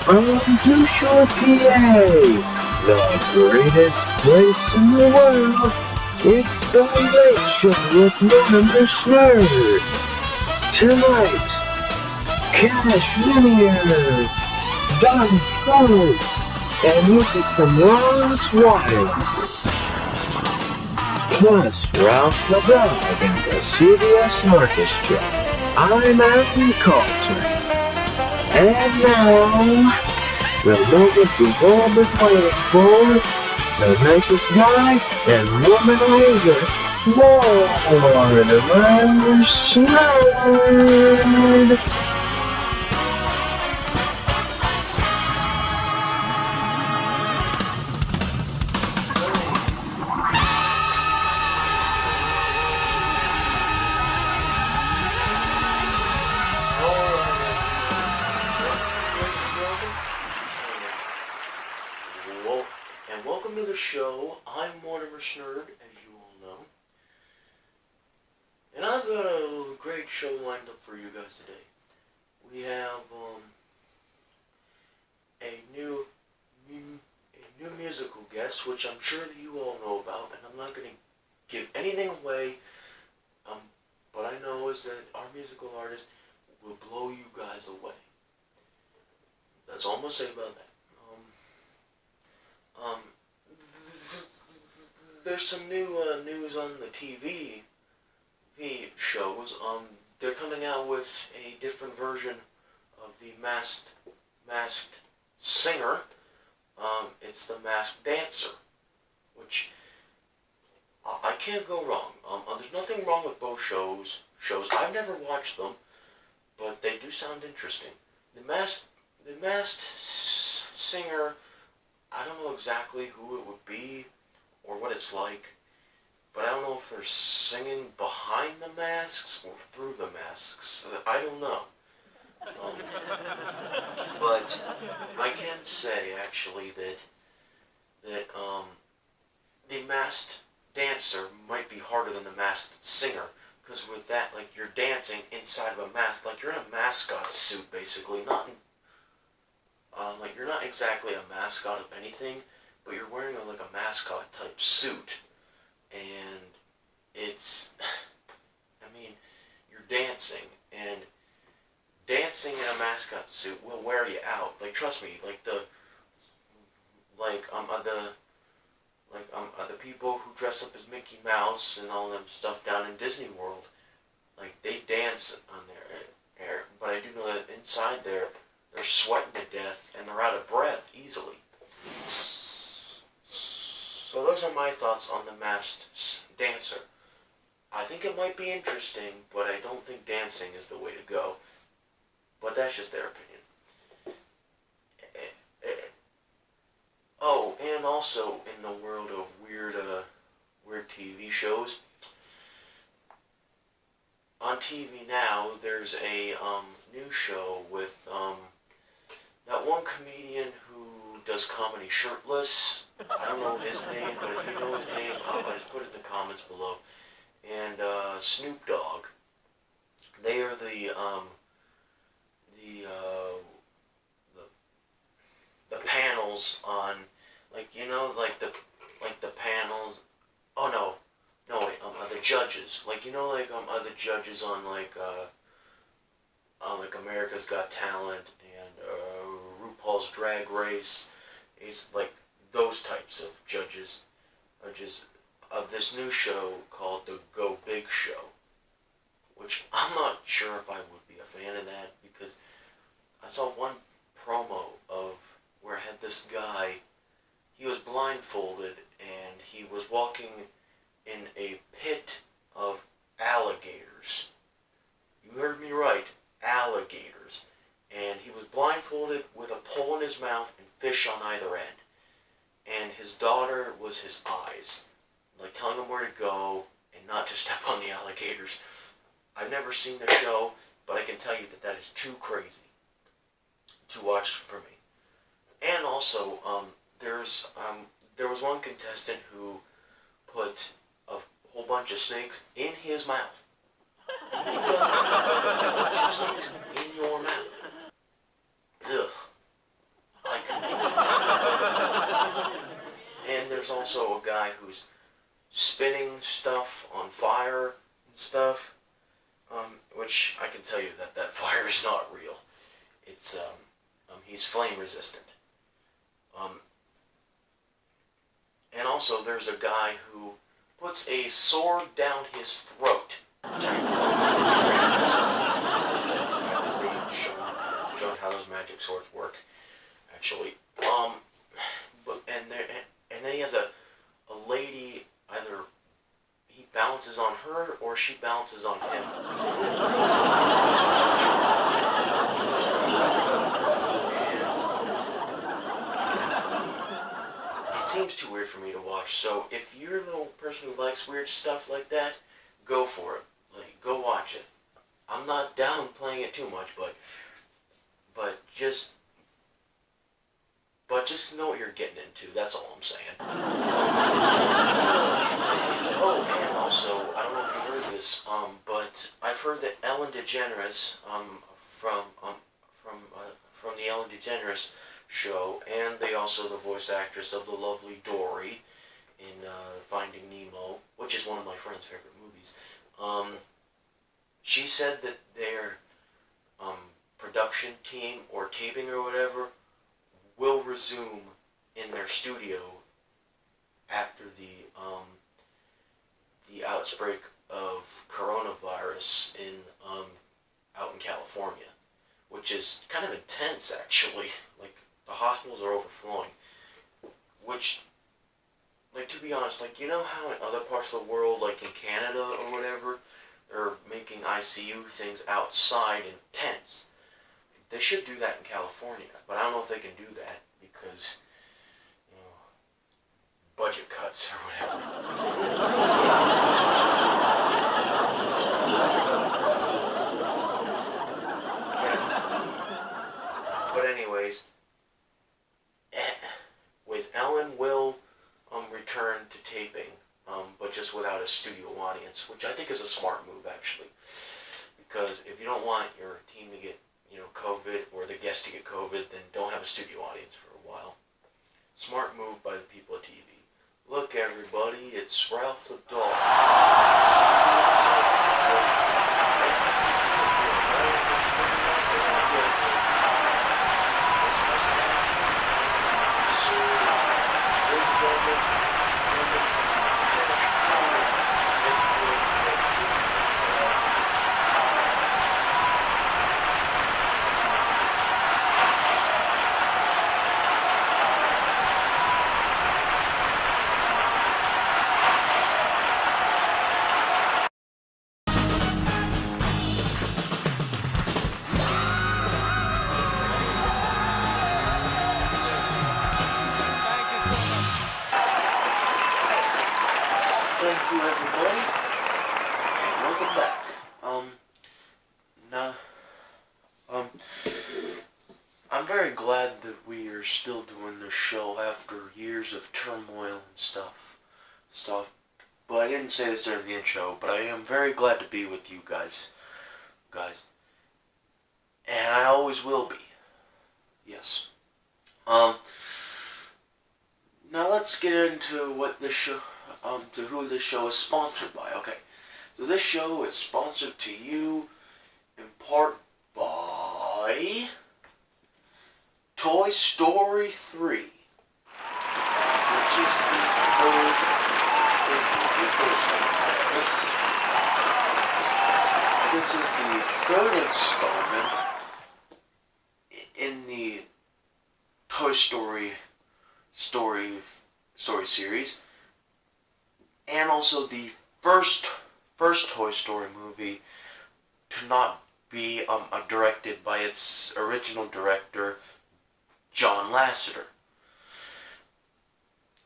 From Dusher, PA, the greatest place in the world, it's the Late Show with Mortimer Snerd. Tonight, Cash Linear, Donnie Trump, and music from Ross Wild. Plus, Ralph the Dog and the CBS Orchestra. I'm Adam Coulter. And now, the moment we've all been waiting for, the nicest guy and womanizer, Mortimer Snerd. And welcome to the show. I'm Mortimer Snerd, as you all know. And I've got a great show lined up for you guys today. We have a new musical guest, which I'm sure that you all know about, and I'm not going to give anything away. But I know is that our musical artist will blow you guys away. That's all I'm going to say about that. There's some new news on the TV shows. They're coming out with a different version of the Masked Singer. It's the Masked Dancer, which I can't go wrong. There's nothing wrong with both shows. I've never watched them, but they do sound interesting. The Masked Singer, I don't know exactly who it would be or what it's like, but I don't know if they're singing behind the masks or through the masks. I don't know. But I can say actually that the Masked Dancer might be harder than the Masked Singer, because with that, like, you're dancing inside of a mask, like you're in a mascot suit basically, like you're not exactly a mascot of anything, but you're wearing like a mascot type suit, and it's, I mean, you're dancing, and dancing in a mascot suit will wear you out. Like, trust me, the people who dress up as Mickey Mouse and all them stuff down in Disney World, like, they dance on their air, but I do know that inside there, they're sweating to death and they're out of breath easily. So those are my thoughts on the Masked Dancer. I think it might be interesting, but I don't think dancing is the way to go. But that's just their opinion. Oh, and also in the world of weird TV shows, on TV now there's a new show with that one comedian who does comedy shirtless. I don't know his name, but if you know his name, I'll just put it in the comments below. And Snoop Dogg. They are the panels on, like, you know, like the panels. Oh no, wait, the judges. Like, you know, like other judges on like America's Got Talent and RuPaul's Drag Race. It's like those types of judges of this new show called the Go Big Show, which I'm not sure if I would be a fan of that, because I saw one promo of where I had this guy, he was blindfolded and he was walking in a pit of alligators. You heard me right, alligators. And he was blindfolded with a pole in his mouth and fish on either end. And his daughter was his eyes, like telling him where to go and not to step on the alligators. I've never seen the show, but I can tell you that that is too crazy to watch for me. And also, there was one contestant who put a whole bunch of snakes in his mouth. Who does that? Put a bunch of snakes in your mouth. Ugh. there's also a guy who's spinning stuff on fire and stuff, which I can tell you that fire is not real. It's he's flame resistant. And also there's a guy who puts a sword down his throat. Because they've shown how those magic swords work, actually. And then he has a lady, either he balances on her or she balances on him. And it seems too weird for me to watch, so if you're the person who likes weird stuff like that, go for it. Like, go watch it. I'm not downplaying it too much, but just know what you're getting into. That's all I'm saying. Oh, and also, I don't know if you heard this, but I've heard that Ellen DeGeneres, from the Ellen DeGeneres show, and also the voice actress of the lovely Dory in Finding Nemo, which is one of my friend's favorite movies. She said that their production team or taping or whatever will resume in their studio after the outbreak of coronavirus out in California, which is kind of intense, actually. Like, the hospitals are overflowing, which, like, to be honest, like, you know how in other parts of the world, like in Canada or whatever, they're making ICU things outside in tents. They should do that in California, but I don't know if they can do that because, you know, budget cuts or whatever. But anyways, Ellen will return to taping, but just without a studio audience, which I think is a smart move, actually. Because if you don't want your team to get, COVID, or the guests to get COVID, then don't have a studio audience for a while. Smart move by the people at TV. Look, everybody, it's Ralph the dog. Thank you, everybody, and welcome back. I'm very glad that we are still doing this show after years of turmoil and stuff. But I didn't say this during the intro, but I am very glad to be with you guys. And I always will be. Yes. Now let's get into what this show, to who this show is sponsored by. Okay, so this show is sponsored to you in part by Toy Story 3, which is the third This is the third installment in the Toy Story series, and also the first Toy Story movie to not be directed by its original director, John Lasseter,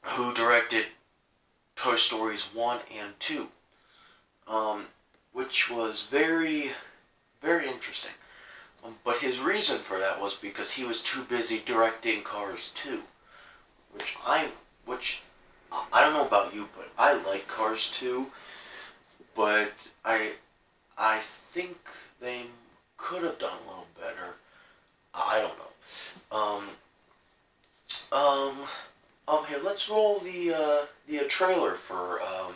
who directed Toy Stories 1 and 2, which was very, very interesting. But his reason for that was because he was too busy directing Cars 2, which I don't know about you, but I like Cars 2, but I think they could have done a little better. I don't know. Here, let's roll the trailer for a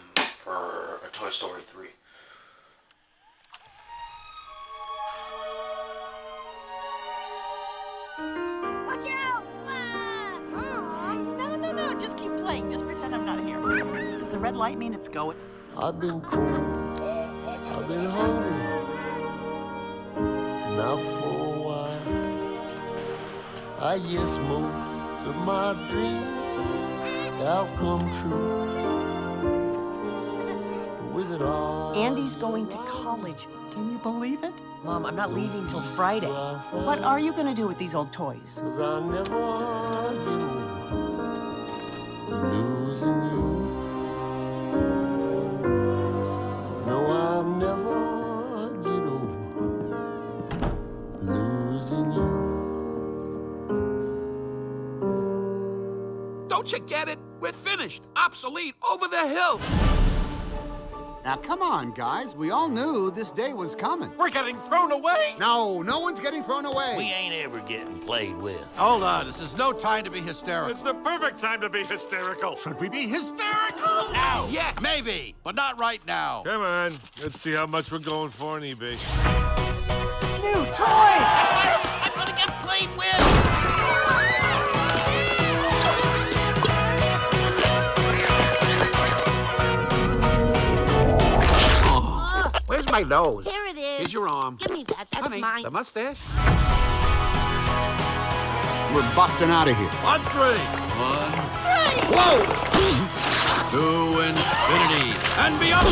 Toy Story 3. Watch out! No. Just keep playing. Just pretend I'm not here. Does the red light mean it's going? I've been cold, I've been hungry. Now for a while, I guess most of my dreams have come true. With it all, Andy's going to college. Can you believe it? Mom, I'm not leaving till Friday. What are you going to do with these old toys? 'Cause I never get over losing you. No, I'll never get over losing you. Don't you get it? We're finished. Obsolete. Over the hill. Now, come on, guys. We all knew this day was coming. We're getting thrown away. No one's getting thrown away. We ain't ever getting played with. Hold on. This is no time to be hysterical. It's the perfect time to be hysterical. Should we be hysterical? Now, yes. Maybe, but not right now. Come on, let's see how much we're going for on eBay. New toys! I'm gonna get played with! Where's my nose? Here it is. Here's your arm. Give me that. That's Honey, mine. the mustache. We're busting out of here. On 3. 1. Whoa! To infinity and beyond.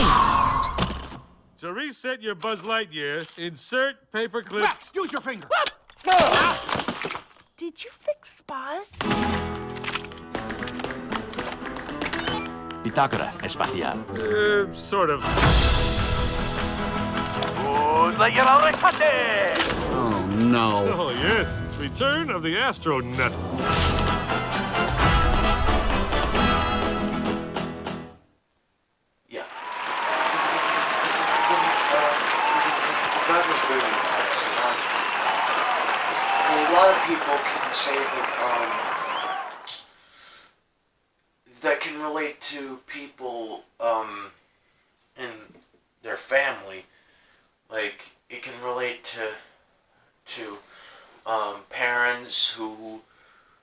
To reset your Buzz Lightyear, insert paperclip. Rex, use your finger. Did you fix Buzz? Bitácora espacial. Sort of. Oh, no. Oh, yes. Return of the Astronaut. Yeah. That was really nice. A lot of people can say that can relate to people in their family. Like, it can relate to parents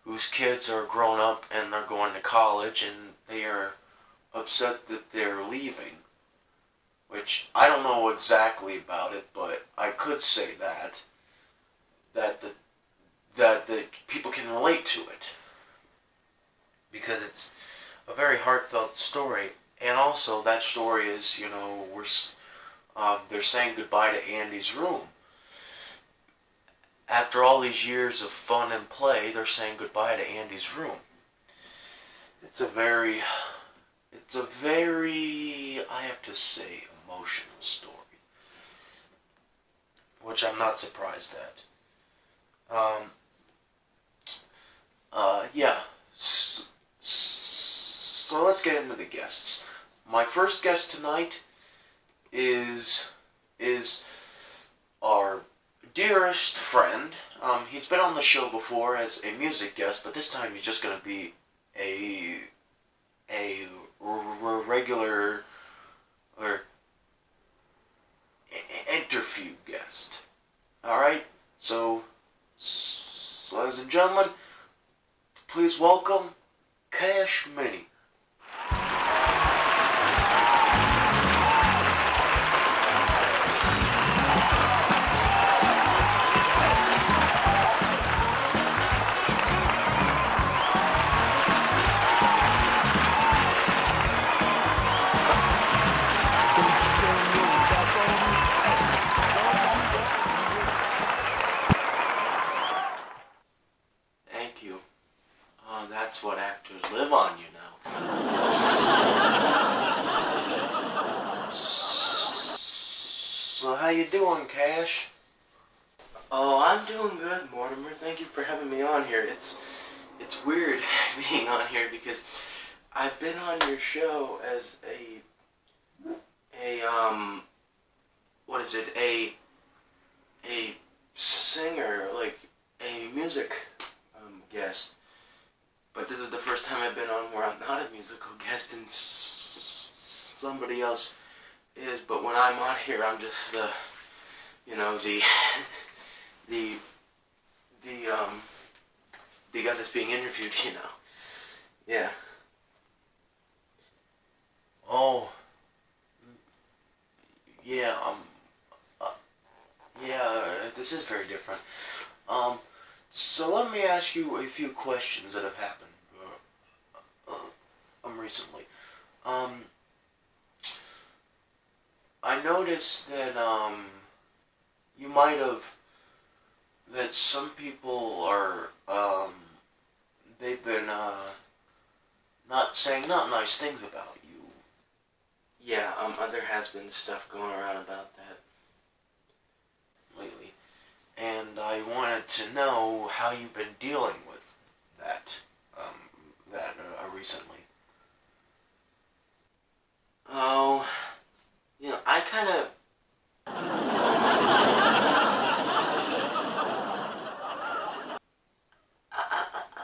whose kids are grown up and they're going to college and they are upset that they're leaving. Which, I don't know exactly about it, but I could say that the people can relate to it. Because it's a very heartfelt story. And also, that story is, they're saying goodbye to Andy's room. After all these years of fun and play, they're saying goodbye to Andy's room. It's a very, I have to say, emotional story. Which I'm not surprised at. Yeah. So let's get into the guests. My first guest tonight is our dearest friend. He's been on the show before as a music guest, but this time he's just going to be a regular or interview guest. All right. So, ladies and gentlemen, please welcome Cash Mini. Thank you. Oh, that's what actors live on, you know. So how you doing, Cash? Oh, I'm doing good, Mortimer. Thank you for having me on here. It's weird being on here because I've been on your show as a singer, like a music guest. But this is the first time I've been on where I'm not a musical guest and somebody else is. But when I'm on here, I'm just the the guy that's being interviewed. Yeah. Oh. Yeah. This is very different. So let me ask you a few questions that have happened recently. I noticed that you might have that some people are they've been not saying not nice things about you. Yeah, there has been stuff going around about that lately. And I wanted to know how you've been dealing with that, recently. Oh, I kind of...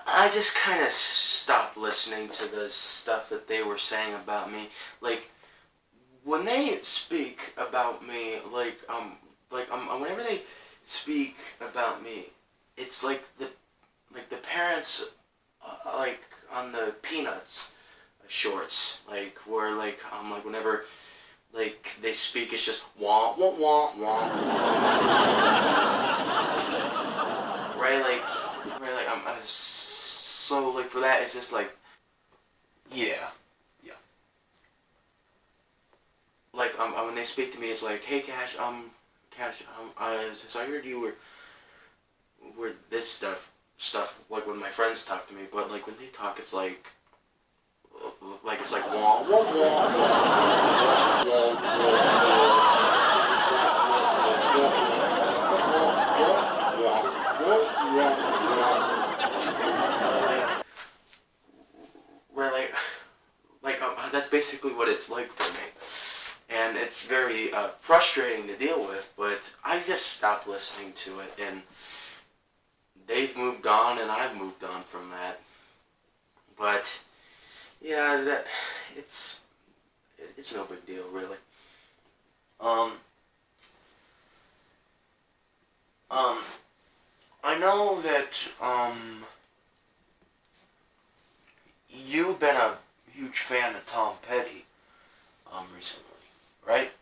I just kind of stopped listening to the stuff that they were saying about me. Like, when they speak about me, whenever they speak about me, it's like the parents, on the Peanuts shorts, where whenever they speak, it's just wah wah wah wah, right? So for that, it's just yeah. When they speak to me, it's like, hey Cash, so I heard you were this stuff, when my friends talk to me, but when they talk, it's like wah wah wah. That's basically what it's like for me. And it's very frustrating to deal with, but I just stopped listening to it, and they've moved on, and I've moved on from that. But yeah, it's no big deal, really. I know that you've been a huge fan of Tom Petty recently, right?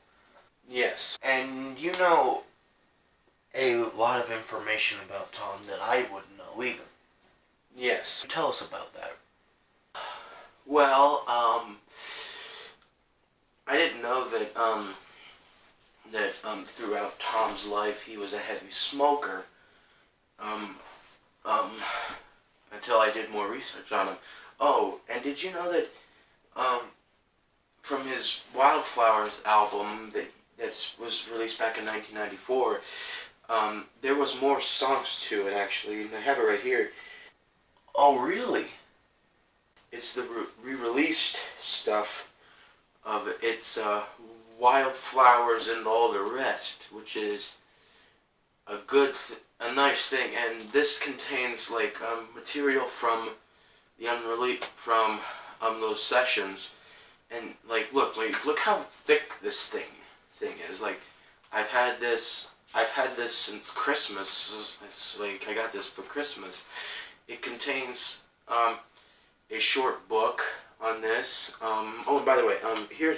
Yes. And you know a lot of information about Tom that I wouldn't know either. Yes. Tell us about that. Well, I didn't know that throughout Tom's life he was a heavy smoker. Until I did more research on him. Oh, and did you know that from his Wildflowers album that was released back in 1994, there was more songs to it, actually, and I have it right here. Oh, really? It's the re-released stuff of it. It's Wildflowers and All the Rest, which is a nice thing, and this contains material from the from those sessions, and look how thick this thing is. I've had this since Christmas. It's I got this for Christmas. It contains a short book on this. Oh, by the way, here,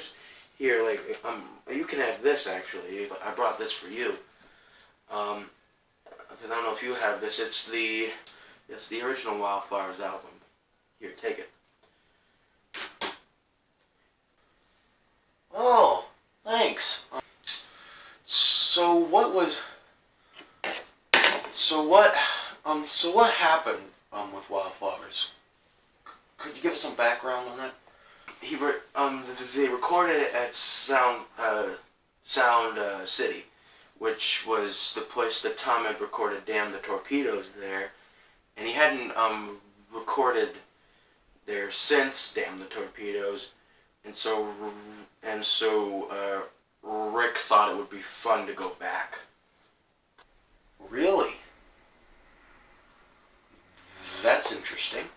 you can have this actually. I brought this for you. Because I don't know if you have this. It's the original Wildflowers album. Here, take it. Oh, thanks. So what happened with Wildflowers? Could you give us some background on that? They recorded it at Sound City, which was the place that Tom had recorded "Damn the Torpedoes" there, and he hadn't recorded there since "Damn the Torpedoes," and so Rick thought it would be fun to go back. Really? That's interesting.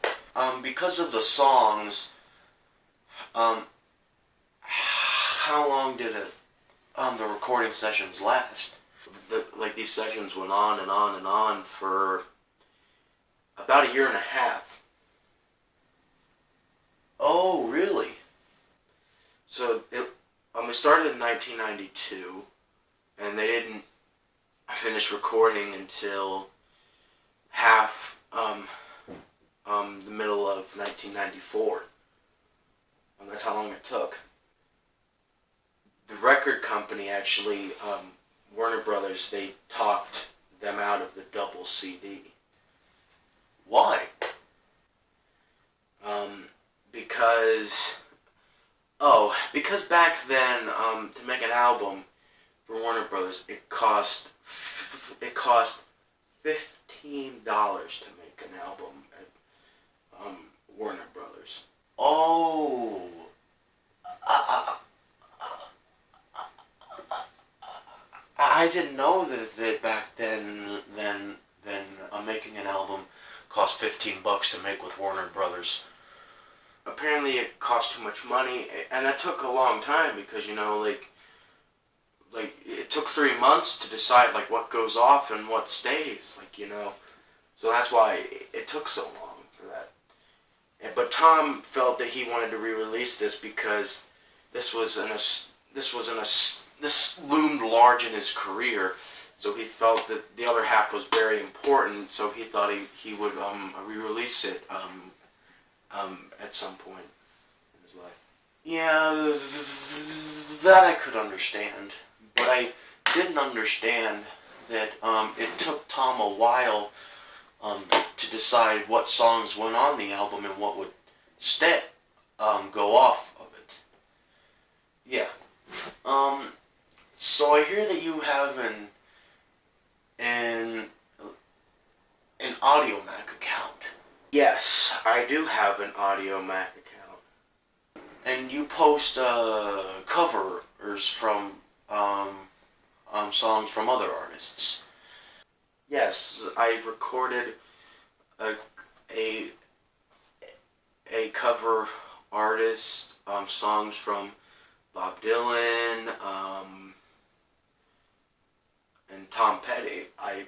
Because of the songs, how long did the recording sessions last? These sessions went on and on and on for about a year and a half. Oh, really? So we started in 1992, and they didn't finish recording until the middle of 1994. And that's how long it took. The record company actually, Warner Brothers, they talked them out of the double CD. Why? Because back then, to make an album for Warner Brothers, it cost $15 to make an album at Warner Brothers. Oh, I didn't know that back then making an album cost $15 to make with Warner Brothers. Apparently it cost too much money, and that took a long time because, it took 3 months to decide, what goes off and what stays, So that's why it took so long for that. But Tom felt that he wanted to re-release this because this loomed large in his career, so he felt that the other half was very important, so he thought he would re-release it at some point in his life. Yeah, that I could understand, but I didn't understand that it took Tom a while to decide what songs went on the album and what would go off of it. Yeah. So I hear that you have an Audio Mac account. Yes, I do have an Audio Mac account. And you post covers from songs from other artists. Yes, I've recorded a cover artist, songs from Bob Dylan, and Tom Petty. I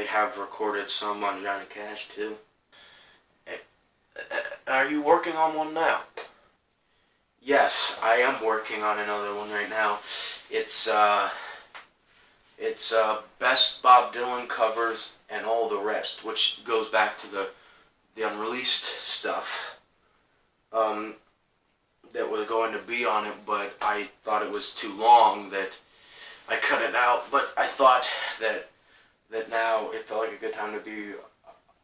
have recorded some on Johnny Cash too. Are you working on one now? Yes, I am working on another one right now. It's best Bob Dylan covers and all the rest, which goes back to the unreleased stuff that was going to be on it, but I thought it was too long that I cut it out. But I thought that now it felt like a good time to be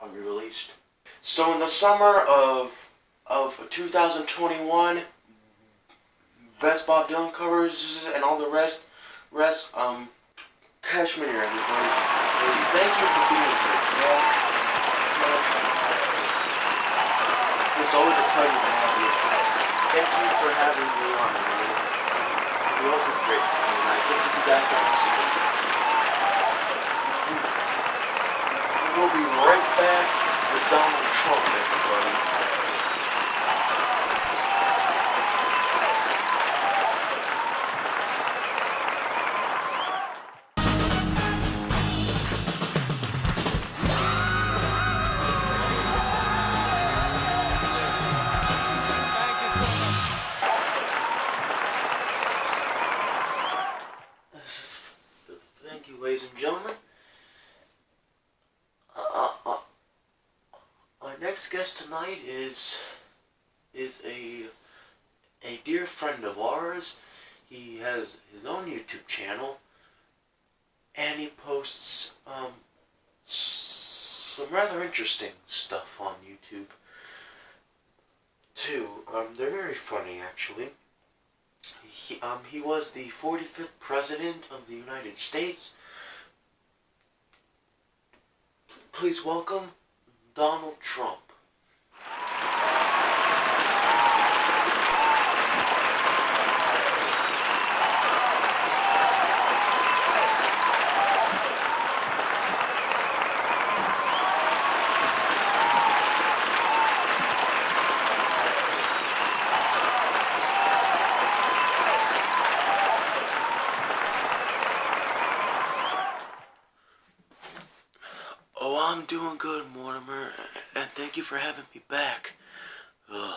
re-released. So in the summer of 2021, best Bob Dylan covers and all the rest, Cashmere, everybody. Thank you for being here. Yes. It's always a pleasure to have you. Thank you for having me on. You're also great, and I hope to be back on soon. We'll be right back with Donald Trump, everybody. Thank you, ladies and gentlemen. Our next guest tonight is a dear friend of ours. He has his own YouTube channel, and he posts some rather interesting stuff on YouTube too. They're very funny, actually. He was the 45th President of the United States. Please welcome Donald Trump. doing good, Mortimer, and thank you for having me back. Ugh.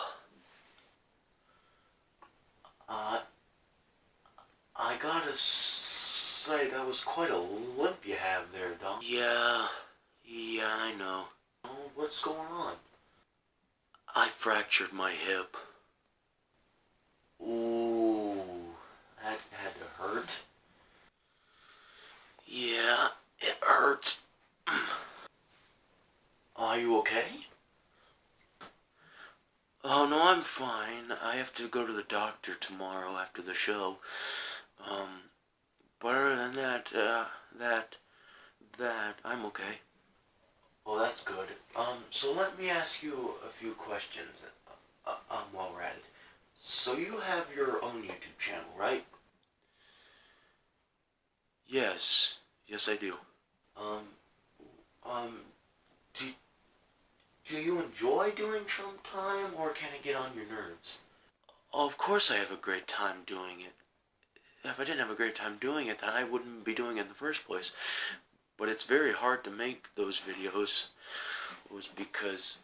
I gotta say, that was quite a limp you have there, Dom. Yeah, I know. Oh, what's going on? I fractured my hip. Ooh, that had to hurt. Yeah, it hurts. Are you okay? Oh, no, I'm fine. I have to go to the doctor tomorrow after the show. But other than that, I'm okay. Well, that's good. So let me ask you a few questions, while we're at it. So you have your own YouTube channel, right? Yes, I do. Um, um, do, do you enjoy doing Trump Time, or can it get on your nerves? Oh, of course I have a great time doing it. If I didn't have a great time doing it, then I wouldn't be doing it in the first place. But it's very hard to make those videos, was because,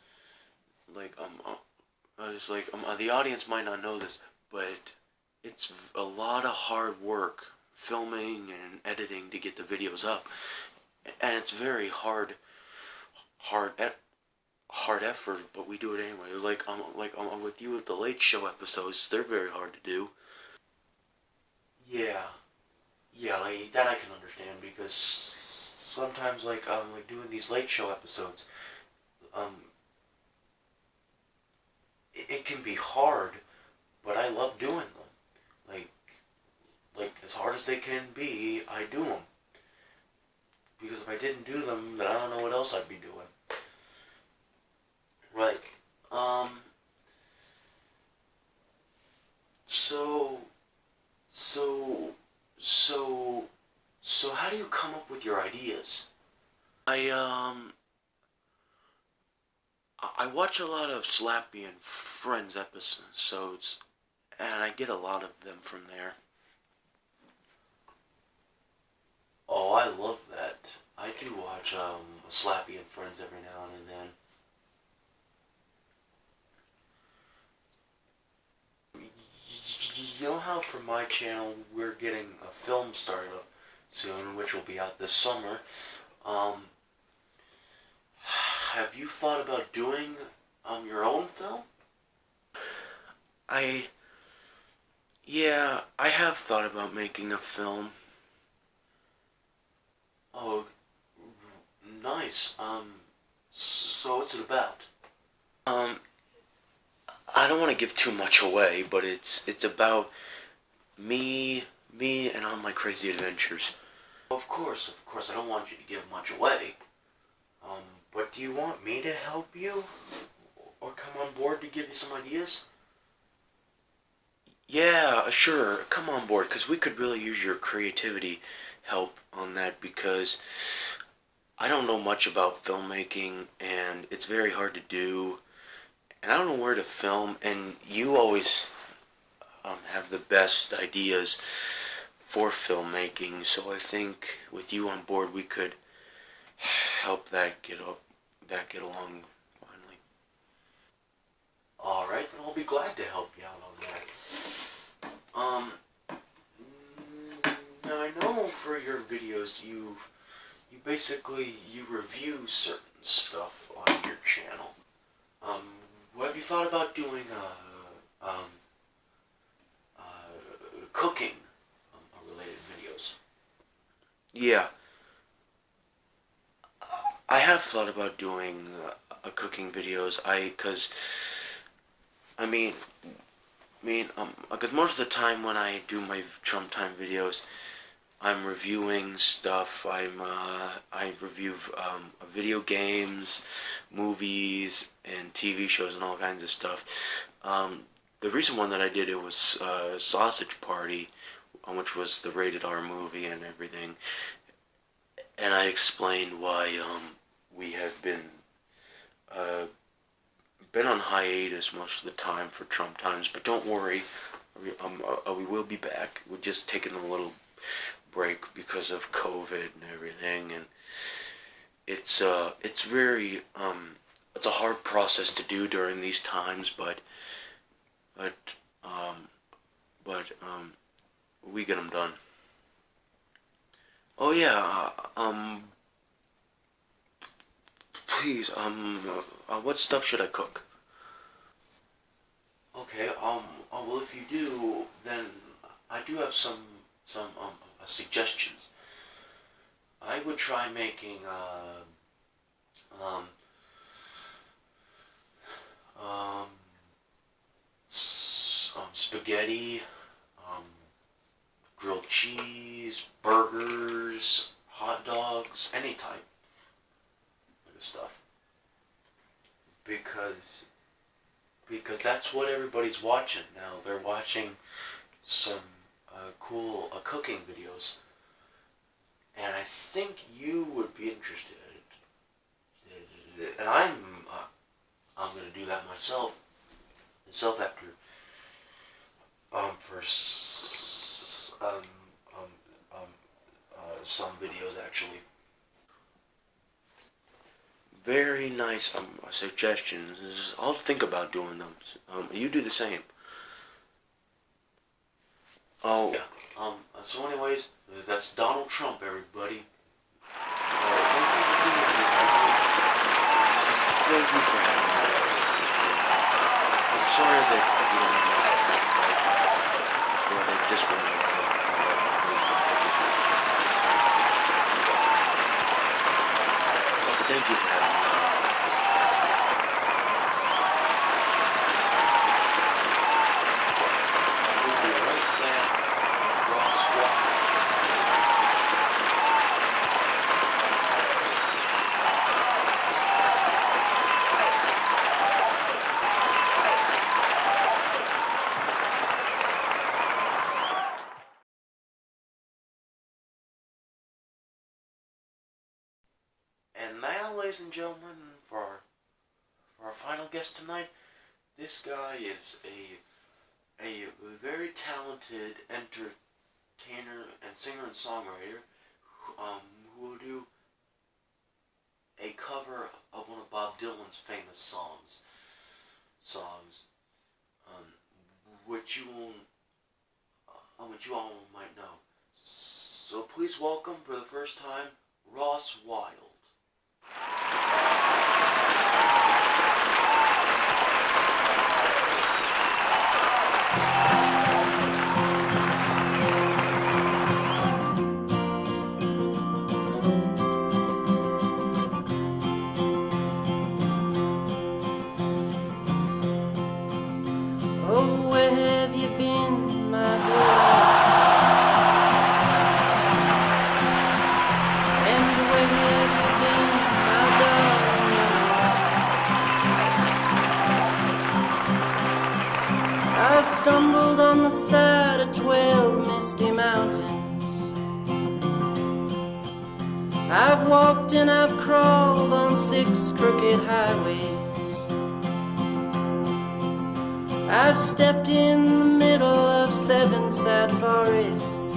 the audience might not know this, but it's a lot of hard work filming and editing to get the videos up, and it's very hard effort, but we do it anyway. I'm with you with the Late Show episodes, they're very hard to do. Yeah, that I can understand, because sometimes, doing these Late Show episodes, it can be hard, but I love doing them. As hard as they can be, I do them. Because if I didn't do them, then I don't know what else I'd be doing. Right. So how do you come up with your ideas? I watch a lot of Slappy and Friends episodes, and I get a lot of them from there. Oh, I love that. I do watch Slappy and Friends every now and then. You know how for my channel we're getting a film started up soon, which will be out this summer. Have you thought about doing your own film? Yeah, I have thought about making a film. Oh, nice. So what's it about? I don't want to give too much away, but it's about me and all my crazy adventures. Of course, I don't want you to give much away. But do you want me to help you? Or come on board to give you some ideas? Yeah, sure, come on board, because we could really use your creativity help on that, because I don't know much about filmmaking, and it's very hard to do, and I don't know where to film, and you always have the best ideas for filmmaking, so I think with you on board we could help that get along finally. Alright, then I'll be glad to help you out on that. Now I know for your videos you basically review certain stuff on your channel. Have you thought about doing cooking related videos? Yeah. I have thought about doing cooking videos. Because most of the time when I do my Trump Time videos, I'm reviewing stuff. I review video games, movies, and TV shows, and all kinds of stuff. The recent one that I did, it was Sausage Party, which was the rated R movie and everything. And I explained why we have been on hiatus most of the time for Trump Times, but don't worry, we will be back. We're just taking a little break because of COVID and everything, and it's very it's a hard process to do during these times, but we get them done. Oh yeah, please, what stuff should I cook? Okay, well, if you do, then I do have some suggestions. I would try making, spaghetti, grilled cheese, burgers, hot dogs, any type of stuff. Because that's what everybody's watching now. They're watching some cool cooking videos, and I think you would be interested. And I'm gonna do that myself after for some videos actually. Very nice suggestions. I'll think about doing them. You do the same. Oh, yeah. So anyways, that's Donald Trump, everybody. Thank you for being here. Thank you for having me. I'm sorry that you don't have much to but I just want to thank you for having me. We'll be right back. Ross Wild. And now, ladies and gentlemen, for our final guest tonight, this guy is a very talented entertainer and singer and songwriter who will do a cover of one of Bob Dylan's famous songs, which you all might know. So please welcome for the first time, Ross Wild. Oh, where have you been, my boy? And where have you been, my darling? I've stumbled on the side of 12 misty mountains. I've walked and I've crawled on 6 crooked highways. I've stepped in the middle of 7 sad forests.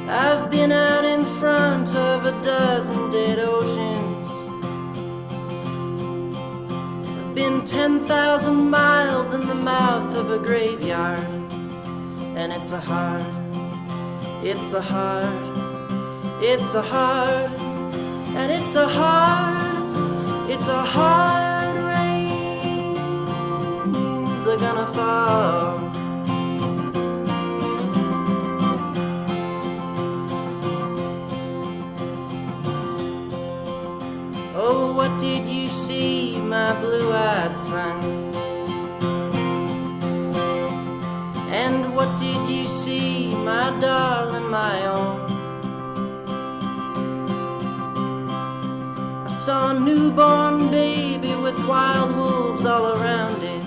I've been out in front of a dozen dead oceans. I've been 10,000 miles in the mouth of a graveyard. And it's a hard and it's a hard, rains are gonna fall. Oh, what did you see, my blue-eyed son? And what did you see, my darling, my own? I saw a newborn baby with wild wolves all around it.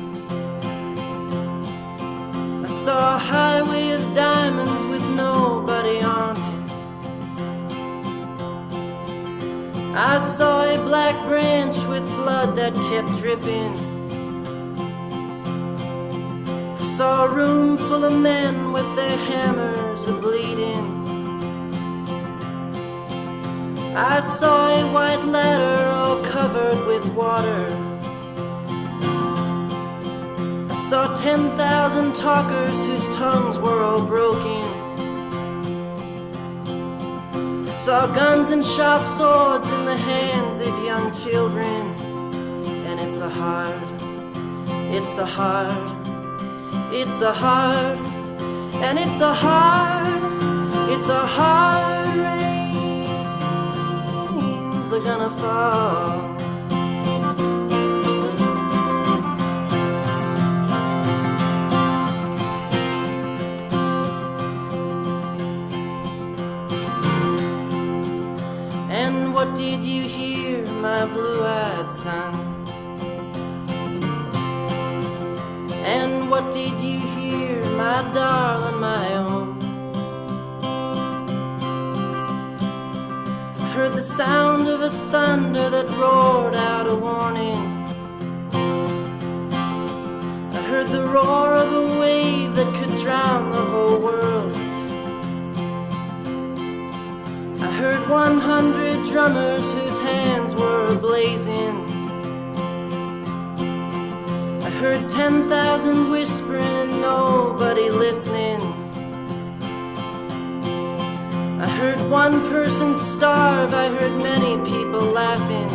I saw a highway of diamonds with nobody on it. I saw a black branch with blood that kept dripping. I saw a room full of men with their hammers a-bleeding. I saw a white ladder all covered with water. I saw 10,000 talkers whose tongues were all broken. I saw guns and sharp swords in the hands of young children. And it's a hard, and it's a hard, rains are gonna fall. And what did you hear, my blue-eyed son? And what did you hear, my darling, my own? I heard the sound of a thunder that roared out a warning. I heard the roar of a wave that could drown the whole world. I heard 100 drummers whose hands were blazing. I heard 10,000 whispering and nobody listening. I heard one person starve, I heard many people laughing.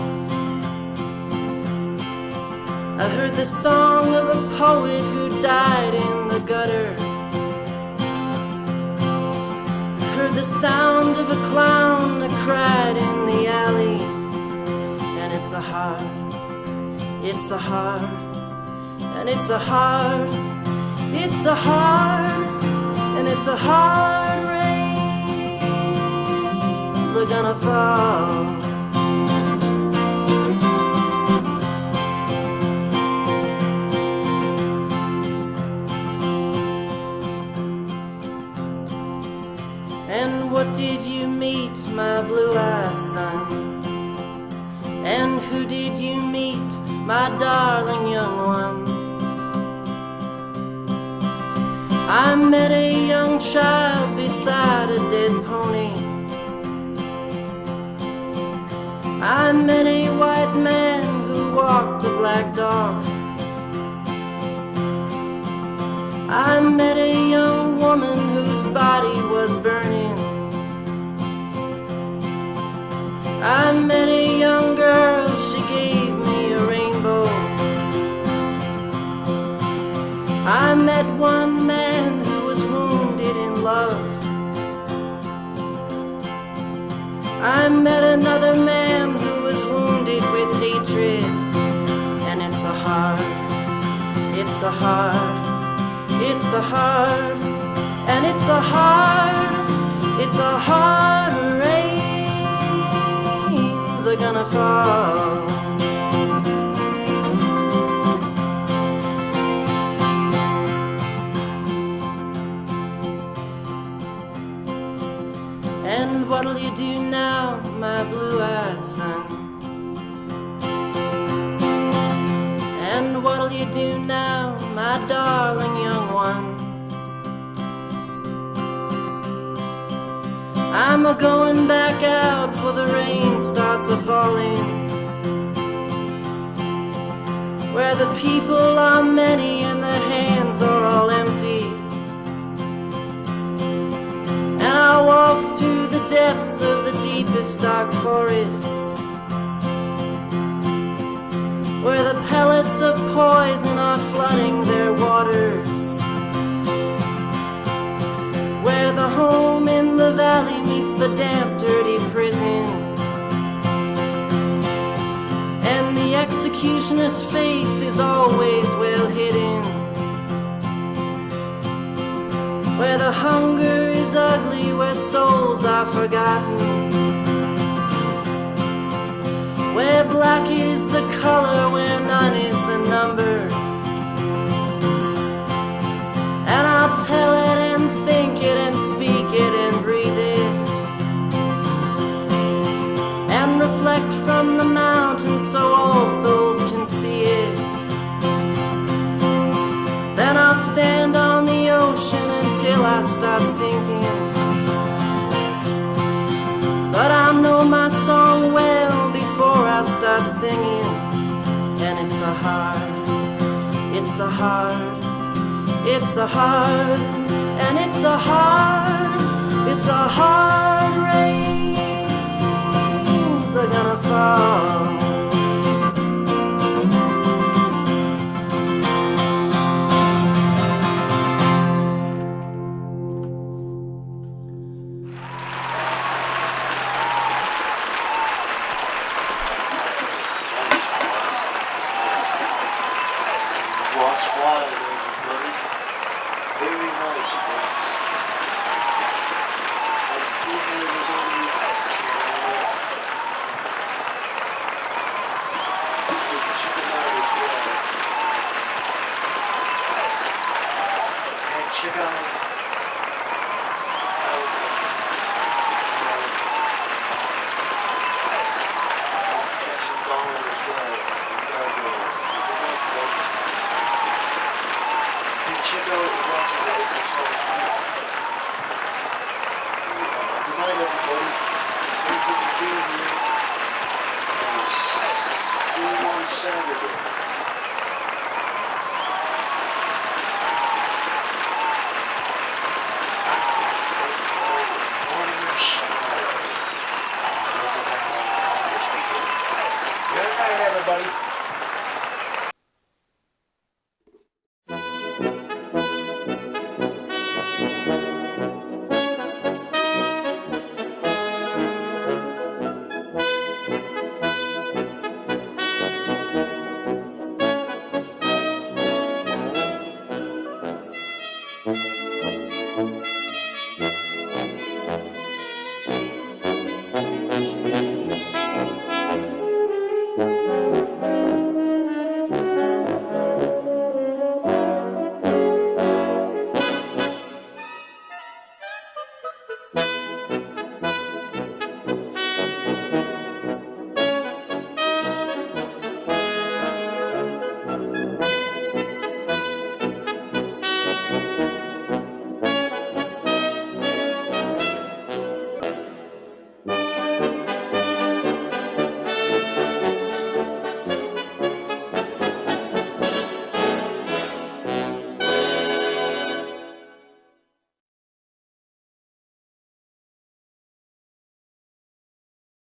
I heard the song of a poet who died in the gutter. I heard the sound of a clown that cried in the alley. And it's a hard, and it's a hard, and it's a hard rains are gonna fall. And what did you meet, my blue-eyed son? And who did you meet, my darling young one? I met a young child beside a dead pony. I met a white man who walked a black dog. I met a young woman whose body was burning. I met a young girl, she gave me a rainbow. I met one man who was wounded in love. I met another man who was wounded with hatred. And it's a hard, and it's a hard, rains are gonna fall. And what'll you do now, my blue-eyed son? And what'll you do now, my darling young one? I'm a-going back out for the rain starts a-falling, where the people are many and their hands are all empty. And I walk through the depths of the deepest dark forests, where the pellets of poison are flooding their waters, where the home in the valley meets the damp, dirty prison, and the executioner's face is always well hidden, where the hunger is ugly, where souls are forgotten, where black is the color, where none is the number. And I'll tell it and think it and speak it and breathe it, and reflect from the mountain so all souls can see it. Then I'll stand on the ocean until I start sinking, but I know my soul It's a hard, and it's a hard rains are gonna fall. Ross Wild, everybody. Very nice, Ross. And he had his own channel. You can check him out as well. And check out how Cash and Dollar as well. You gotta go. And check out Ross's original songs too. Good night, everybody. Thank you for being here. And we'll see you on Saturday. Mortimer Snerd. This is how this begins. Good night, everybody.